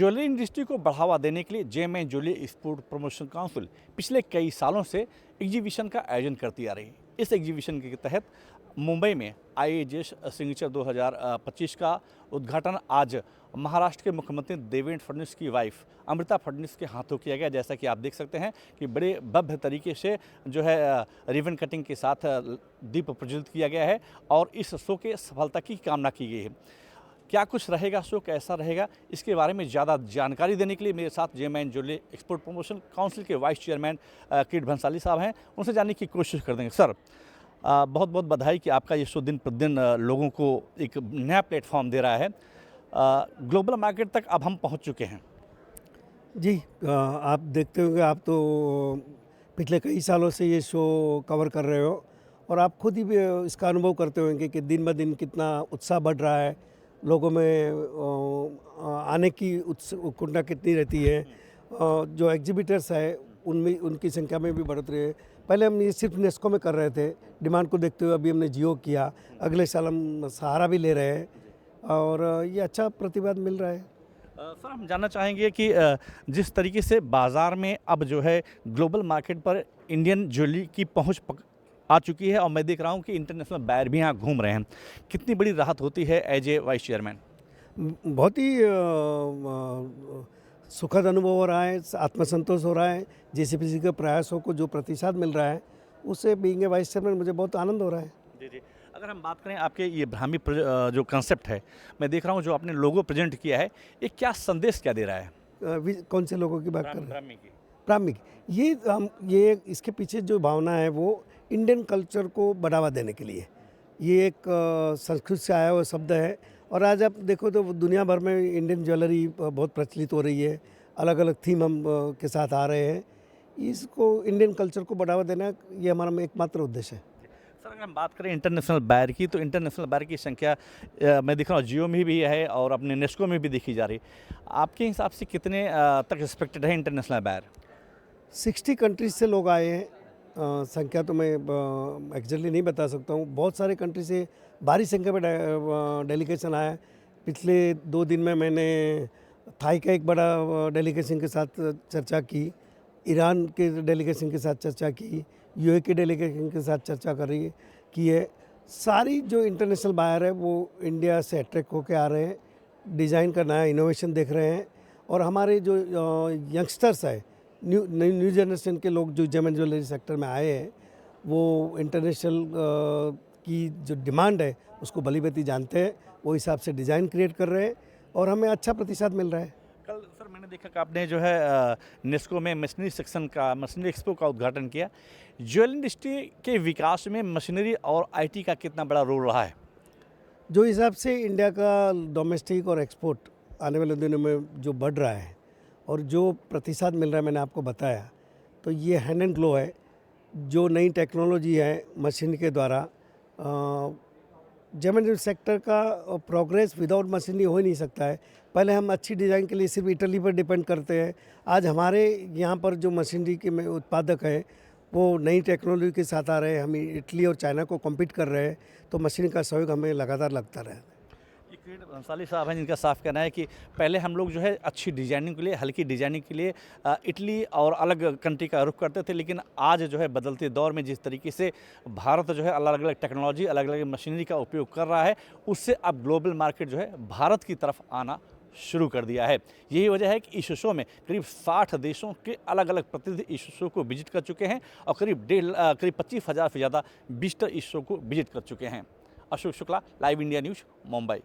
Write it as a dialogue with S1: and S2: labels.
S1: Jewellery industry को बढ़ावा देने के लिए JMI jewellery export promotion council पिछले कई सालों से एग्जीबिशन का आयोजन करती आ रही है। इस एग्जीबिशन के तहत मुंबई में आईएजेस सिग्नेचर 2025 का उद्घाटन आज महाराष्ट्र के मुख्यमंत्री देवेंद्र फडणवीस की वाइफ अमृता फडणवीस के हाथों किया गया। जैसा कि आप देख सकते हैं कि बड़े भव्य तरीके से जो है रिबन कटिंग के साथ दीप प्रज्वलित किया गया है और इस शो के सफलता की कामना की गई है। क्या कुछ रहेगा शो, कैसा रहेगा, इसके बारे में ज़्यादा जानकारी देने के लिए मेरे साथ JMI jewellery export promotion council के वाइस चेयरमैन किट भंसाली साहब हैं। उनसे जानने की कोशिश कर देंगे। सर, बहुत बहुत बधाई कि आपका ये शो दिन प्रतिदिन लोगों को एक नया प्लेटफॉर्म दे रहा है। ग्लोबल मार्केट तक अब हम पहुंच चुके हैं।
S2: जी, आप देखते होंगे, आप तो पिछले कई सालों से ये शो कवर कर रहे हो और आप खुद ही भी इसका अनुभव करते होंगे कि दिन ब दिन कितना उत्साह बढ़ रहा है, लोगों में आने की उत्कंठा कितनी रहती है। जो एग्जिबिटर्स है उनमें उनकी संख्या में भी बढ़ोतरी है। पहले हम ये सिर्फ नेस्को में कर रहे थे, डिमांड को देखते हुए अभी हमने जियो किया, अगले साल हम सहारा भी ले रहे हैं और ये अच्छा प्रतिवाद मिल रहा है।
S1: सर, हम जानना चाहेंगे कि जिस तरीके से बाज़ार में अब जो है ग्लोबल मार्केट पर इंडियन ज्वेलरी की पहुंच आ चुकी है और मैं देख रहा हूं कि इंटरनेशनल बायर भी यहाँ घूम रहे हैं, कितनी बड़ी राहत होती है एज ए वाइस चेयरमैन?
S2: बहुत ही सुखद अनुभव हो रहा है, आत्मसंतोष हो रहा है। जेसीपीसी के प्रयासों को जो प्रतिसाद मिल रहा है उससे बीइंग ए वाइस चेयरमैन मुझे बहुत आनंद हो रहा है।
S1: जी जी। अगर हम बात करें आपके ये ब्राह्मी जो कंसेप्ट है, मैं देख रहा हूँ जो आपने लोगो प्रेजेंट किया है, ये क्या संदेश क्या दे रहा है?
S2: कौन से लोगों की बात कर रहे हैं?
S1: ब्राह्मी की।
S2: प्राथमिक ये इसके पीछे जो भावना है वो इंडियन कल्चर को बढ़ावा देने के लिए, ये एक संस्कृत से आया हुआ शब्द है। और आज आप देखो तो दुनिया भर में इंडियन ज्वेलरी बहुत प्रचलित हो रही है, अलग अलग थीम हम के साथ आ रहे हैं। इसको इंडियन कल्चर को बढ़ावा देना ये हमारा एकमात्र उद्देश्य है।
S1: सर, अगर हम बात करें इंटरनेशनल बायर की, तो इंटरनेशनल बायर की संख्या मैं दिख रहा हूँ जियो में भी है और अपने नेस्को में भी देखी जा रही है। आपके हिसाब से कितने तक एक्सपेक्टेड है इंटरनेशनल बायर?
S2: 60 कंट्रीज से लोग आए हैं। संख्या तो मैं एग्जैक्टली नहीं बता सकता हूँ। बहुत सारे कंट्री से भारी संख्या में डेलीगेशन आया। पिछले 2 दिन में मैंने थाई का एक बड़ा डेलीगेशन के साथ चर्चा की, ईरान के डेलीगेशन के साथ चर्चा की, यूए के डेलीगेशन के साथ चर्चा की है। सारी जो इंटरनेशनल बायर है वो इंडिया से अट्रैक्ट होकर आ रहे हैं, डिज़ाइन का नया इनोवेशन देख रहे हैं। और हमारे जो यंगस्टर्स है, न्यू जनरेशन के लोग जो जेएमआई ज्वेलरी सेक्टर में आए हैं, वो इंटरनेशनल की जो डिमांड है उसको भली भांति जानते हैं, वो हिसाब से डिज़ाइन क्रिएट कर रहे हैं और हमें अच्छा प्रतिसाद मिल रहा है।
S1: कल सर मैंने देखा कि आपने जो है नेस्को में मशीनरी सेक्शन का, मशीनरी एक्सपो का उद्घाटन किया। ज्वेलरी इंडस्ट्री के विकास में मशीनरी और आईटी का कितना बड़ा रोल रहा है?
S2: जो हिसाब से इंडिया का डोमेस्टिक और एक्सपोर्ट आने वाले दिनों में जो बढ़ रहा है और जो प्रतिसाद मिल रहा है, मैंने आपको बताया, तो ये हैंड एंड ग्लो है। जो नई टेक्नोलॉजी है मशीन के द्वारा, जेएमआई सेक्टर का प्रोग्रेस विदाउट मशीनरी हो ही नहीं सकता है। पहले हम अच्छी डिज़ाइन के लिए सिर्फ इटली पर डिपेंड करते हैं। आज हमारे यहाँ पर जो मशीनरी के उत्पादक हैं वो नई टेक्नोलॉजी के साथ आ रहे हैं। हम इटली और चाइना को कम्पीट कर रहे हैं, तो मशीन का सहयोग हमें लगातार लगता रहे।
S1: किट भंसाली साहब हैं जिनका साफ कहना है कि पहले हम लोग जो है अच्छी डिजाइनिंग के लिए, हल्की डिजाइनिंग के लिए इटली और अलग कंट्री का रुख करते थे, लेकिन आज जो है बदलते दौर में जिस तरीके से भारत जो है अलग अलग टेक्नोलॉजी, अलग अलग मशीनरी का उपयोग कर रहा है, उससे अब ग्लोबल मार्केट जो है भारत की तरफ आना शुरू कर दिया है। यही वजह है कि इस शो में करीब 60 देशों के अलग अलग प्रतिनिधि इस शो को विजिट कर चुके हैं और करीब 25,000 से ज़्यादा विजिटर इस शो को विजिट कर चुके हैं। Ashok Shukla, live India news, Mumbai.